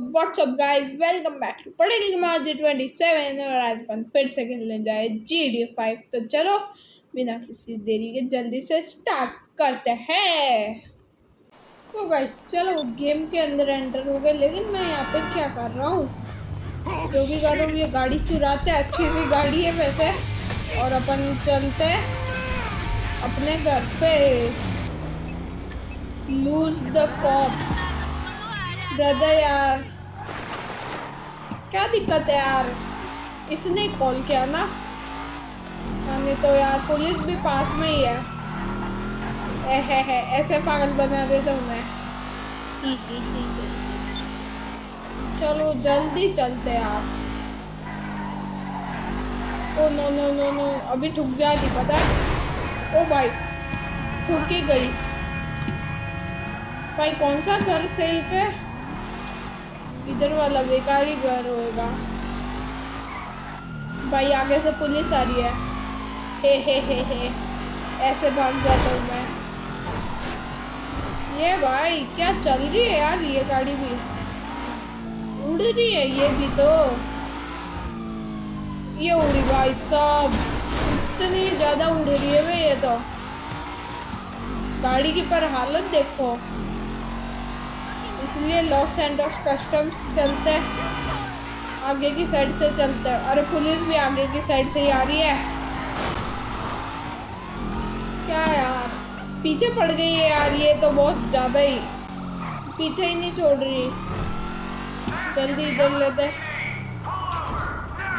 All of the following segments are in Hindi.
WhatsApp guys, welcome back to पढ़ेगी माजी 27 और आज अपन फिर से खेलने जाए GTA 5। तो चलो बिना किसी देरी के जल्दी से स्टार्ट करते हैं। तो गाइस चलो गेम के अंदर एंटर हो गए, लेकिन मैं यहाँ पे क्या कर रहा हूँ, जो भी कर रहा हूँ, ये गाड़ी चुराते हैं। अच्छी सी गाड़ी है वैसे, और अपन चलते हैं अपने घर पे। Lose the cop brother. यार क्या दिक्कत है यार, इसने कॉल किया ना, नहीं तो यार पुलिस भी पास में ही है। ऐसे पागल बना देता हूँ मैं। चलो जल्दी चलते यार। Oh no no no no, अभी ठुक जाती पता। ओ भाई ठुक ही गई भाई। कौन सा घर सही पे? इधर वाला बेकारी घर होएगा भाई। आगे से पुलिस आ रही है। हे ऐसे भाग जाता हूँ मैं। ये भाई क्या चल रही है यार, ये गाड़ी भी उड़ रही है। ये भी तो ये उड़ी भाई साहब, इतनी ज्यादा उड़ रही है भाई। ये तो गाड़ी की पर हालत देखो। इसलिए लॉस एंजल्स कस्टम्स चलते हैं, आगे की साइड से चलते हैं। अरे पुलिस भी आगे की साइड से ही आ रही है। क्या यार पीछे पड़ गई है यार, ये तो बहुत ज्यादा ही पीछे ही नहीं छोड़ रही। जल्दी इधर लेते।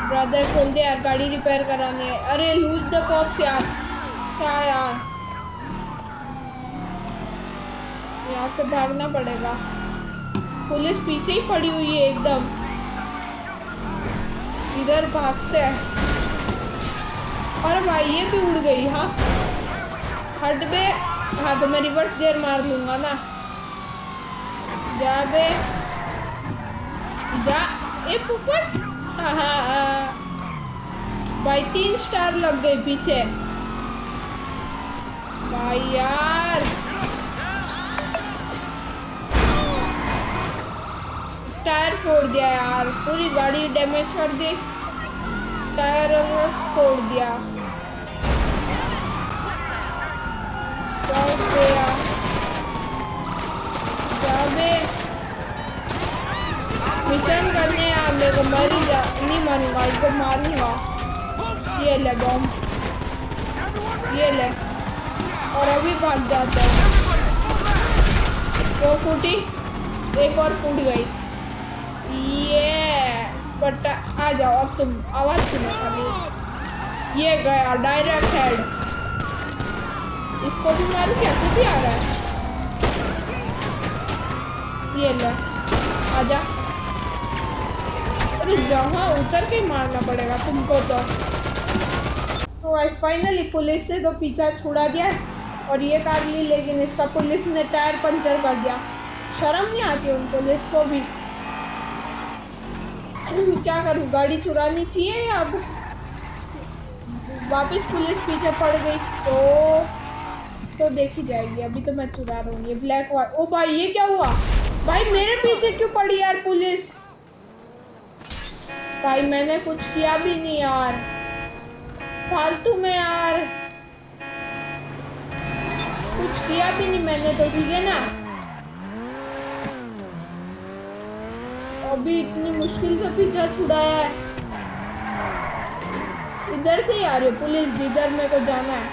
ब्रदर खोल दे यार, गाड़ी रिपेयर करानी है। अरे लूज द कॉप्स यार, क्या यार, यहाँ से भागना पड़ेगा। पुलिस पीछे ही पड़ी हुई है एकदम। इधर भागते हैं। अरे भाई ये भी उड़ गई। हाँ हट बे। हाँ तो मैं रिवर्स गियर मार लूंगा ना। जा बे जा। ए पुपट। हाँ भाई 3 स्टार लग गए पीछे भाई यार। टायर फोड़ दिया यार, पूरी गाड़ी डैमेज कर दी, टायर फोड़ दिया। मिशन करने यार, मेरे को मर ही जा। नहीं मारूंगा इसको, मारूंगा। ये ले बॉम्ब, ये ले। और अभी भाग जाते हैं। वो फूटी, एक और फूट गई। ये बट आ जाओ अब, तुम आवाज सुनो खाली। ये गया डायरेक्ट हेड। इसको भी मारू क्या? तू भी आ रहा है? ये ले आजा। अरे जहाँ उतर के मारना पड़ेगा तुमको तो आज फाइनली पुलिस से तो पीछा छुड़ा दिया और ये कार ली, लेकिन इसका पुलिस ने टायर पंचर कर दिया। शर्म नहीं आती उन पुलिस को भी। क्या करूँ, गाड़ी चुरानी चाहिए या अब वापस पुलिस पीछे पड़ गई तो देखी जाएगी। अभी तो मैं चुरा रहा हूँ ये ब्लैक वाइट। ओ भाई ये क्या हुआ भाई, मेरे पीछे क्यों पड़ी यार पुलिस? भाई मैंने कुछ किया भी नहीं यार, फालतू में यार, कुछ किया भी नहीं मैंने तो, ठीक है ना। अभी इतनी मुश्किल से पीछा छुड़ाया है। इधर से ही आ रही है पुलिस, जिधर मेरे को जाना है।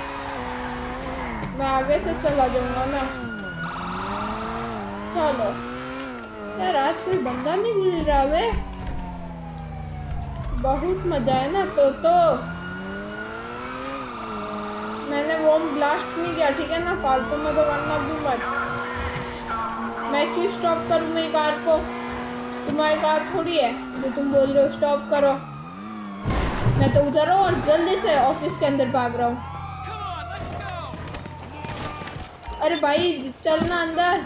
मैं आगे से चला जाऊंगा ना। चलो यार, आज कोई बंदा नहीं मिल रहा वे। बहुत मजा है ना। तो मैंने बॉम्ब ब्लास्ट नहीं किया, ठीक है ना। फालतू में तो करना भी मत। मैं क्यों स्टॉप करूँ मेरी कार को? तुम्हारी कार थोड़ी है जो तुम बोल रहे हो स्टॉप करो। मैं तो उधर हूँ और जल्दी से ऑफिस के अंदर भाग रहा हूँ। अरे भाई चलना अंदर।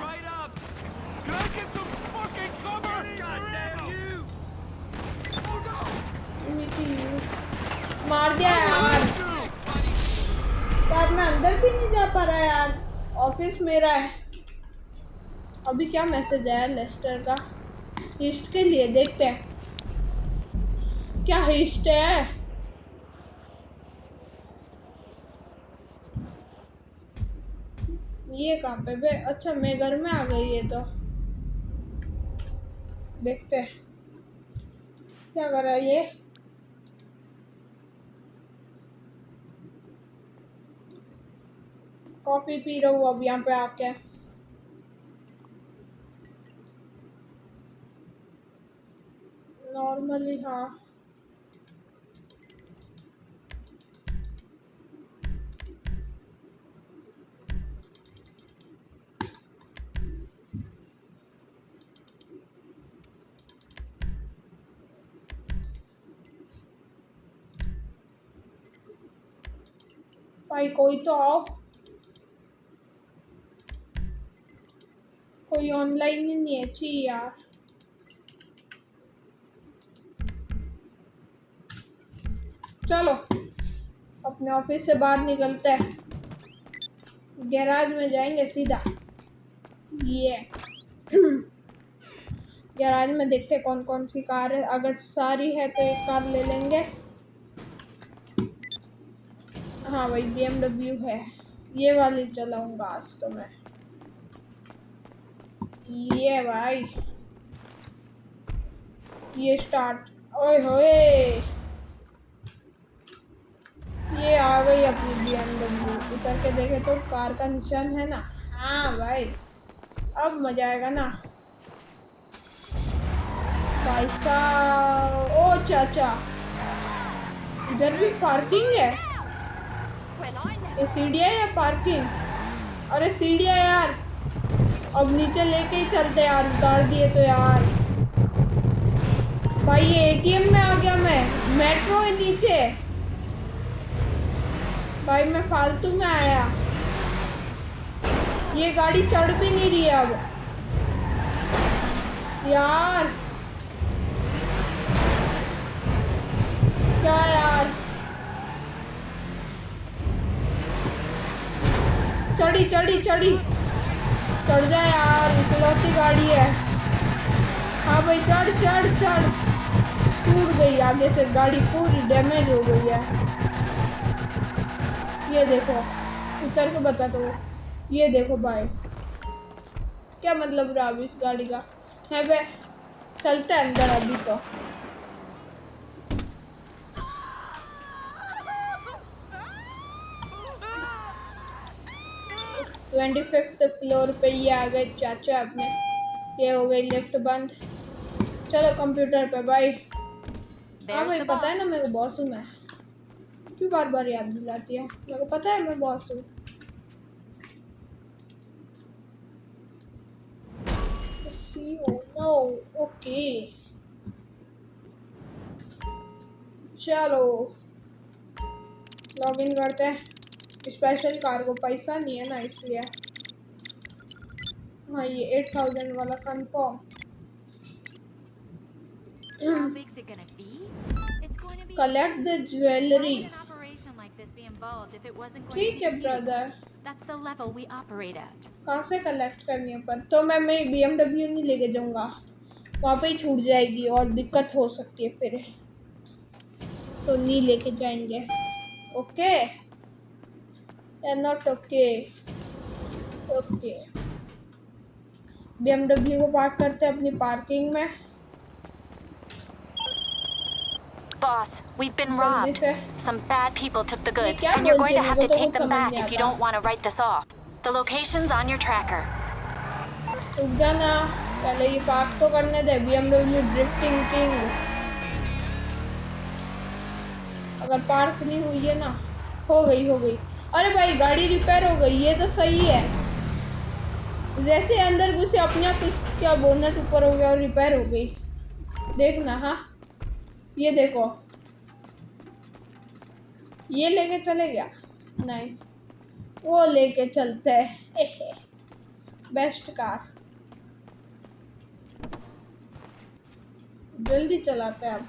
मार दिया यार, पर मैं अंदर भी नहीं जा पा रहा यार। ऑफिस मेरा है। अभी क्या मैसेज आया लेस्टर का? हिस्ट के लिए देखते हैं क्या हिस्ट है। ये कहाँ पे बे? अच्छा मैं घर में आ गई है तो देखते हैं क्या कर रहा है ये। कॉफी पी रहा हूँ अब यहाँ पे आके। नॉर्मली हाँ। भाई कोई तो आओ, कोई ऑनलाइन ही नहीं है। छी यार। चलो अपने ऑफिस से बाहर निकलते हैं, गैराज में जाएंगे सीधा। ये गैराज में देखते हैं कौन कौन सी कार है, अगर सारी है तो एक कार ले लेंगे। हाँ भाई BMW है, ये वाली चलाऊंगा आज तो मैं। ये भाई ये स्टार्ट। ओए होए ये आ गई अपनी BMW। उतर के देखे तो कार का निशान है ना। हाँ भाई अब मजा आएगा ना भाई साहब। ओ चाचा इधर भी पार्किंग है। ये सीढ़ियाँ या पार्किंग? अरे सीढ़ियाँ यार, अब नीचे लेके ही चलते यार, उतार दिए तो यार। भाई ये ATM में आ गया मैं, मेट्रो है नीचे। भाई मैं फालतू में आया, ये गाड़ी चढ़ भी नहीं रही अब यार। क्या यार, चढ़ी चढ़ी चढ़ी, चढ़ जा यार, इकलौती गाड़ी है। हाँ भाई चढ़ चढ़ चढ़। टूट गई आगे से गाड़ी, पूरी डैमेज हो गई है। ये देखो उतर के बता दो। ये देखो भाई क्या मतलब रहा इस गाड़ी का है बे। चलते हैं अंदर अभी तो। ट्वेंटी फिफ्थ फ्लोर पे ये आ गए चाचा अपने। ये हो गई लिफ्ट बंद। चलो कंप्यूटर पे भाई। हाँ भाई पता है ना मेरे बॉस हूँ मैं, क्यों बार बार याद दिलाती है? मेरे को पता है मैं बॉस हूँ। नो ओके चलो लॉग इन करते हैं। स्पेशल कार को पैसा नहीं है ना इसलिए। हाँ ये 8000 वाला कंफर्म। Collect the jewellery. ठीक है ब्रदर। कहाँ से कलेक्ट करनी है पर? तो मैं BMW नहीं लेके जाऊँगा, वहाँ पे ही छूट जाएगी और दिक्कत हो सकती है फिर, तो नहीं लेके जाएंगे। Okay not okay. Okay BMW को पार्क करते हैं अपनी पार्किंग में। Boss, we've been robbed. Some bad people took the goods, and you're going to have to take them back if you don't want to write this off. The location's on your tracker. रुक जाना, पहले ये पार्क तो करने दे। BMW drifting king. अगर पार्क नहीं हुई है ना, हो गई हो गई। अरे भाई गाड़ी रिपेयर हो गई, ये तो सही है। जैसे अंदर घुसे अपने आप इसका बोनट ऊपर हो गया और रिपेयर हो गई। देखना हाँ, ये देखो ये लेके चले गया। नहीं वो लेके चलते हैं। बेस्ट कार, जल्दी चलाते हैं अब।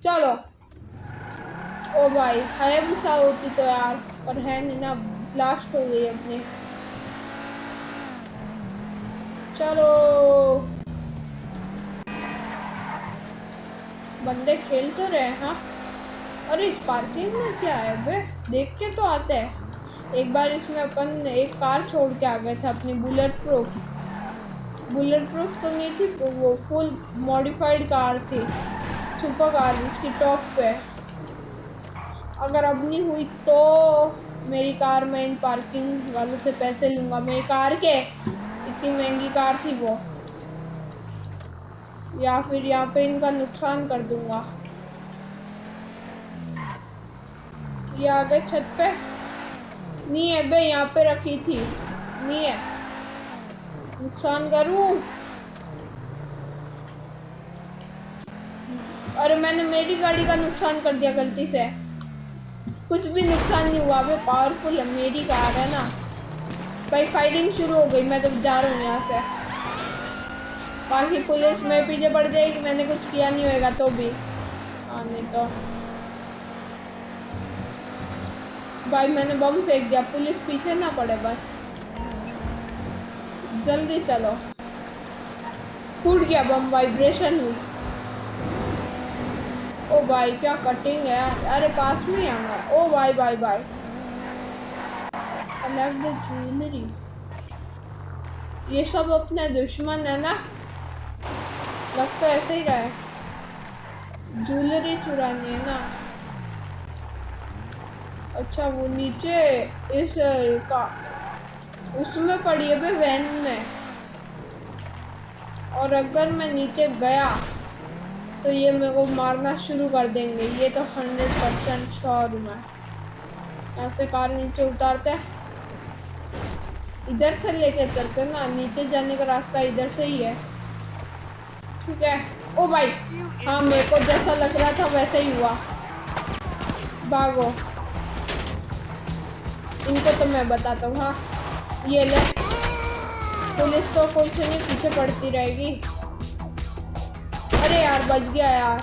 चलो ओ भाई हायाबुसा होती तो यार, पर है नहीं ना, ब्लास्ट हो गई अपनी। चलो बंदे खेल तो रहे। हाँ, अरे इस पार्किंग में क्या है बे, देख के तो आते हैं। एक बार इसमें अपन एक कार छोड़ के आ गए थे अपनी बुलेट प्रूफ तो नहीं थी वो, फुल मॉडिफाइड कार थी, सुपर कार जिसकी टॉप पे। अगर अब नहीं हुई तो मेरी कार में इन पार्किंग वालों से पैसे लूँगा। मेरी कार के, इतनी महंगी कार थी वो, या फिर यहाँ पे इनका नुकसान कर दूँगा। ये आ गए छत पे, नहीं है बे, यहाँ पे रखी थी, नहीं है, नुकसान करूँ। अरे मैंने मेरी गाड़ी का नुकसान कर दिया गलती से। कुछ भी नुकसान नहीं हुआ, वे पावरफुल है, मेरी कार है ना भाई। फायरिंग शुरू हो गई, मैं तो जा रहा हूँ यहाँ से। बाकी पुलिस में पीछे पड़ जाएगी, मैंने कुछ किया नहीं होगा तो भी। हाँ नहीं तो भाई मैंने बम फेंक दिया, पुलिस पीछे ना पड़े बस। जल्दी चलो। फूट गया बम, वाइब्रेशन हुई। ओ भाई क्या कटिंग है यार। अरे पास में ही आऊंगा। ओ भाई भाई भाई, ज्वेलरी, ये सब अपने दुश्मन है ना, लग तो ऐसे ही रहा है। ज्वेलरी चुरानी है ना। अच्छा वो नीचे इस का उसमें पड़ी है वैन में, और अगर मैं नीचे गया तो ये मेरे को मारना शुरू कर देंगे, ये तो 100% श्योर हूँ मैं। यहाँ से कार नीचे उतारते हैं, इधर से लेके चलते ना, नीचे जाने का रास्ता इधर से ही है, ठीक है। ओ भाई, हाँ मेरे को जैसा लग रहा था वैसे ही हुआ। भागो, इनको तो मैं बताता हूँ। हाँ ये ले, पुलिस तो कोई से नहीं पीछे पड़ती रहेगी। अरे यार बच गया यार,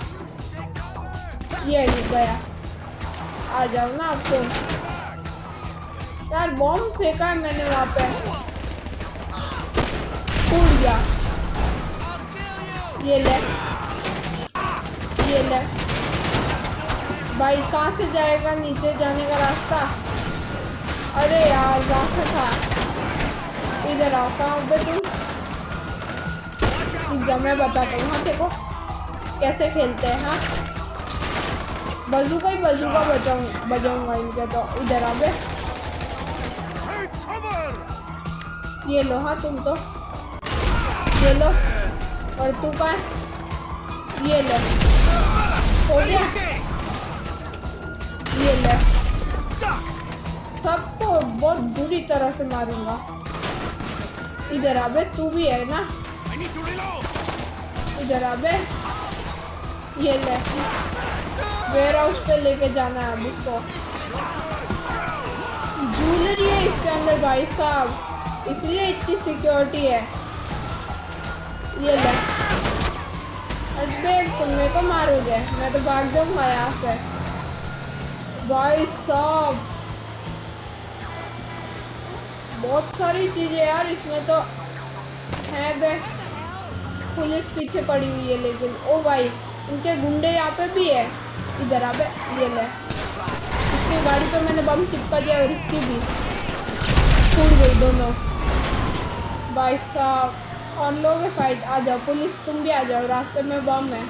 ये गिर गया। आ जाओ ना आप तो यार, बॉम्ब फेंका है मैंने वहाँ पे, टूट गया। ये ले, ये ले भाई, कहाँ से जाएगा नीचे जाने का रास्ता? अरे यार वहाँ से था, इधर आओ। कहाँ पे तुम? जब मैं बताता हूँ। हाँ देखो कैसे खेलते हैं। हाँ बजूका ही बजूका बजाऊंगा इनके तो। इधर आ गए, ये लो। हाँ तुम तो ये लो, और तू का ये लो, हो गया। ये ले, सबको बहुत बुरी तरह से मारूंगा। इधर आ बे, तू भी है ना, इधर आ बे। ये ले, वेयर हाउस पे लेके जाना है अब इसको। ज्वेलरी है इसके अंदर भाई साहब, इसलिए इतनी सिक्योरिटी है। ये ले, अरे तुम मेरे को मारोगे, मैं तो भाग जाऊंगा यहाँ से भाई साहब। बहुत सारी चीजें यार इसमें तो है बे। पुलिस पीछे पड़ी हुई है लेकिन, ओ भाई इनके गुंडे यहाँ पे भी है। इधर आ बे, ये ले। इसकी गाड़ी पे मैंने बम चिपका दिया और इसकी भी फूट गई दोनों भाई साहब। और लोग फाइट, आ जाओ पुलिस, तुम भी आ जाओ, रास्ते में बम है।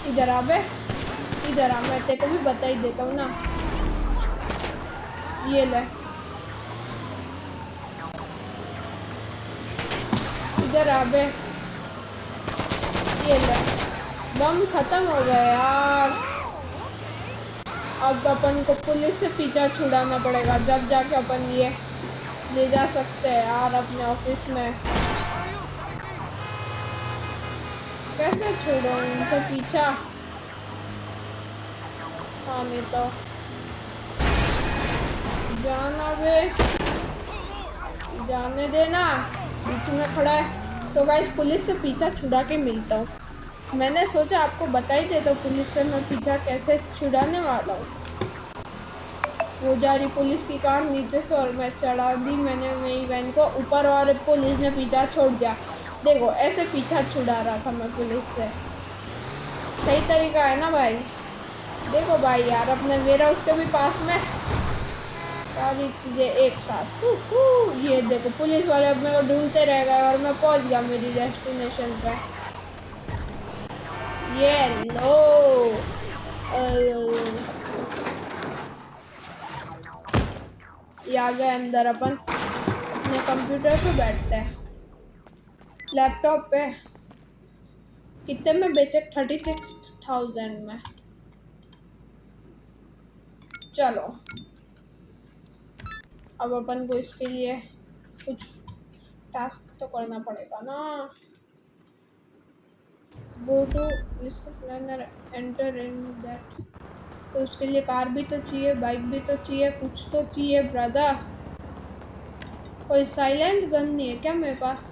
इधर आ बे, इधर आ, मैं तेरे को भी बता ही देता हूँ ना। ये ले, इधर आ बे, ये ले। बम खत्म हो गया यार। अब अपन को पुलिस से पीछा छुड़ाना पड़ेगा, जब जाके अपन ये ले जा सकते हैं यार अपने ऑफिस में। कैसे छोड़ो इनसे पीछा? हाँ नहीं तो जाना बे, जाने देना, बीच में खड़ा है। तो गाइस पुलिस से पीछा छुड़ा के मिलता हूँ। मैंने सोचा आपको बता ही देता हूँ पुलिस से मैं पीछा कैसे छुड़ाने वाला हूँ। वो जा रही पुलिस की कार नीचे से और मैं चढ़ा दी मैंने मेरी वैन को ऊपर और पुलिस ने पीछा छोड़ दिया। देखो ऐसे पीछा छुड़ा रहा था मैं पुलिस से। सही तरीका है ना भाई। देखो भाई यार अपने मेरा उसके भी पास में सारी चीज़ें एक साथ। ये देखो पुलिस वाले अब मेरे को ढूंढते रह गए और मैं पहुंच गया मेरी डेस्टिनेशन पे। ये लो ये आ गए अंदर। अपन अपने कंप्यूटर पे बैठते हैं लैपटॉप पे। कितने में बेचे? 36,000 में। चलो अब अपन को इसके लिए कुछ टास्क तो करना पड़ेगा ना। Go to list planner enter in that. तो उसके लिए कार भी तो चाहिए, बाइक भी तो चाहिए, कुछ तो चाहिए ब्रदर। कोई साइलेंट गन नहीं है क्या मेरे पास?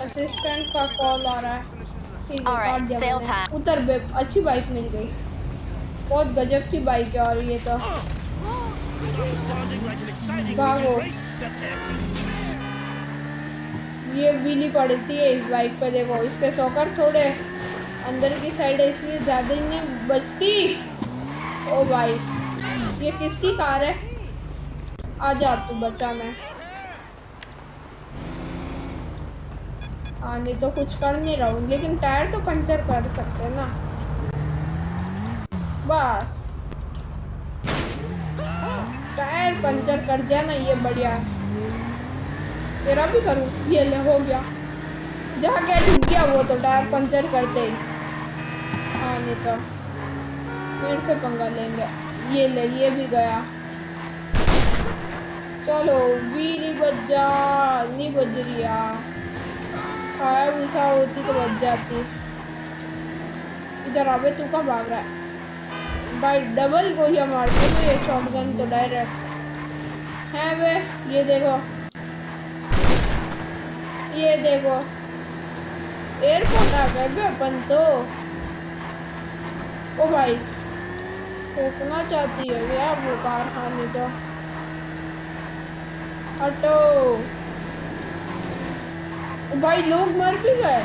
असिस्टेंट का कॉल आ रहा है। ठीक है काट दिया मैंने। उतर बे, अच्छी बाइक मिल गई। बहुत गजब की बाइक है और ये तो भागो। ये व्हीली पड़ती है इस बाइक पे। देखो इसके सॉकर थोड़े अंदर की साइड है इसलिए ज़्यादा ही नहीं बचती। ओ भाई ये किसकी कार है? आ जा तू बचा मैं। हाँ नहीं तो कुछ कर नहीं रहा हूँ लेकिन टायर तो पंचर कर सकते हैं ना। बस टायर पंचर कर दिया ना, ये बढ़िया है। तेरा भी करूँ? ये ले हो गया। जहाँ क्या ढूंढ गया वो तो टायर पंचर करते ही। हाँ नहीं तो मेरे से पंगा लेंगे। ये ले ये भी गया। चलो भी बज जा। नहीं बज रही यार। खाया भूसा होती तो बच जाती। इधर आवे तू का भाग रहा है भाई? डबल गोलियां मारते हैं ये शॉटगन तो डायरेक्ट है वे। ये देखो ये देखो एयरपोर्ट आ गए बे अपन तो। ओ भाई ठोकना चाहती है क्या वो कार? खाने तो हटो भाई। लोग मर भी गए।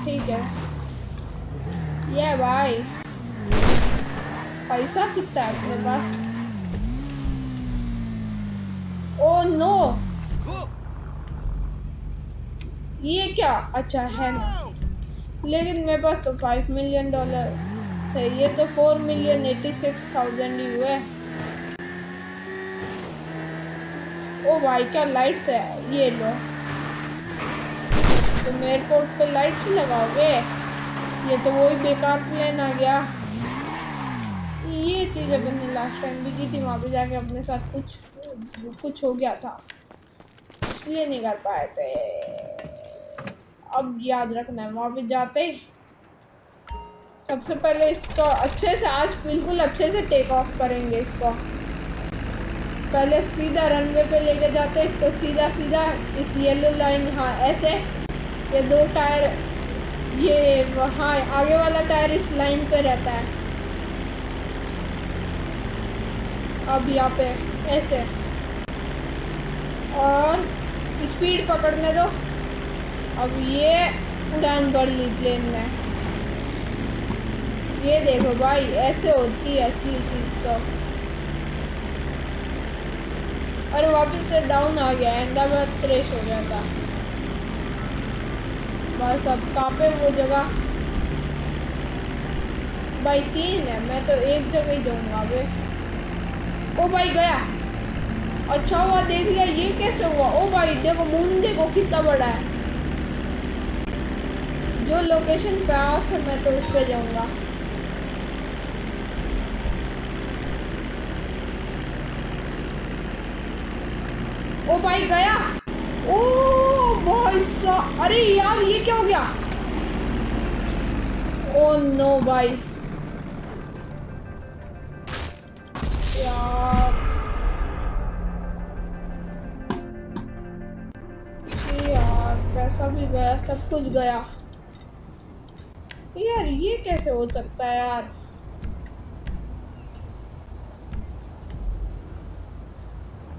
ठीक है ये भाई पैसा कितना है अपने पास? ओ नो ये क्या? अच्छा है ना लेकिन मेरे पास तो $5 मिलियन थे। ये तो 4,86,000 ही हुए। ओ भाई क्या लाइट्स है? ये लो तुम एयरपोर्ट पे लाइट्स लगाओगे? ये तो वही बेकार प्लेन आ गया। ये चीज़ अपन ने लास्ट टाइम भी की थी। वहाँ पे जाके अपने साथ कुछ हो गया था इसलिए नहीं कर पाए थे। अब याद रखना है वहाँ पे जाते ही सबसे पहले इसको अच्छे से आज बिल्कुल अच्छे से टेक ऑफ करेंगे। इसको पहले सीधा रनवे पे लेके जाते हैं इसको। सीधा सीधा इस येलो लाइन। हाँ ऐसे ये दो टायर ये हाँ आगे वाला टायर इस लाइन पे रहता है। अब यहाँ पे ऐसे और स्पीड पकड़ने दो। अब ये उड़ान भर ली प्लेन में। ये देखो भाई ऐसे होती है असली चीज़ तो। और वापस से डाउन आ गया। अहमदाबाद क्रैश हो गया था। बस अब कहाँ पे वो जगह? भाई 3 है। मैं तो एक जगह ही जाऊँगा अबे। ओ भाई गया। अच्छा हुआ देख लिया। ये कैसे हुआ? ओ भाई देखो मून देखो कितना बड़ा है। जो लोकेशन पास है मैं तो उस पे जाऊँगा। ओ भाई गया। ओ भाई साहब अरे यार ये क्या हो गया? ओ नो भाई यार पैसा भी गया, सब कुछ गया यार। ये कैसे हो सकता है यार?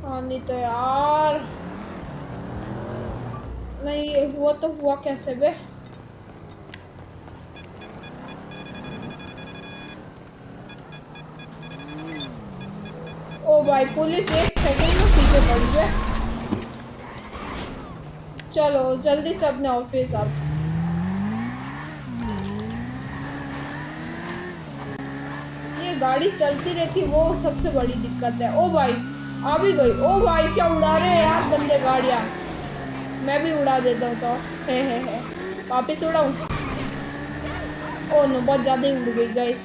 हाँ नहीं तो यार, नहीं ये हुआ तो हुआ कैसे बे? ओ भाई पुलिस एक सेकंड में पीछे पड़ गए। चलो जल्दी से अपने ऑफिस अब। ये गाड़ी चलती रहती वो सबसे बड़ी दिक्कत है। ओ भाई आ भी गई। ओ भाई क्या उड़ा रहे हैं यार गंदे गाड़ियाँ। मैं भी उड़ा देता हूँ तो है वापिस उड़ाऊँ। ओ नो बहुत ज़्यादा ही उड़ गई गाइस,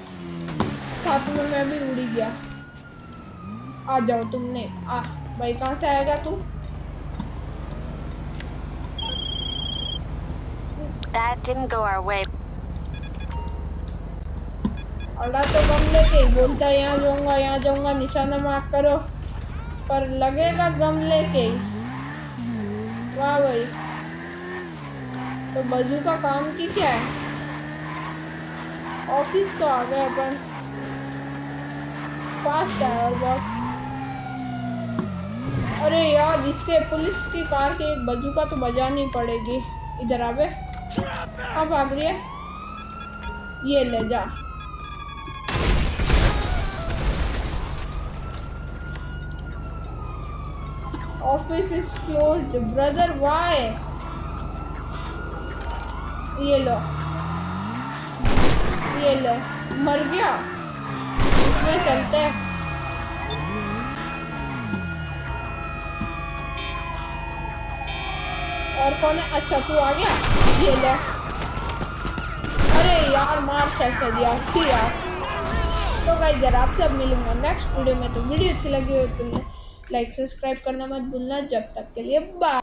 साथ में मैं भी उड़ी गया। आ जाओ तुमने। आ भाई कहाँ से आएगा तू? That didn't go our way. अड़ा तो गम लेके बोलता है यहाँ जाऊंगा निशाना मार्क करो, पर लगेगा गम लेके। वाह भाई, तो बजू का काम की क्या है? ऑफिस तो आ गए अपन, फास्ट है और बहुत। अरे यार इसके पुलिस की कार के एक बजूका तो बजानी पड़ेगी। इधर आवे, अब भाग रही है। ये ले जा। Office is closed brother why? ये लो, ये ले, मर गया। इसमें चलते हैं। और कौन है? अच्छा तू आ गया, ये ले। अरे यार मार कैसे दिया, अच्छी यार। तो गाइस जरा आपसे अब मिलूंगा नेक्स्ट वीडियो में। तो वीडियो अच्छी लगी हो तो लाइक सब्सक्राइब करना मत भूलना। जब तक के लिए बाय।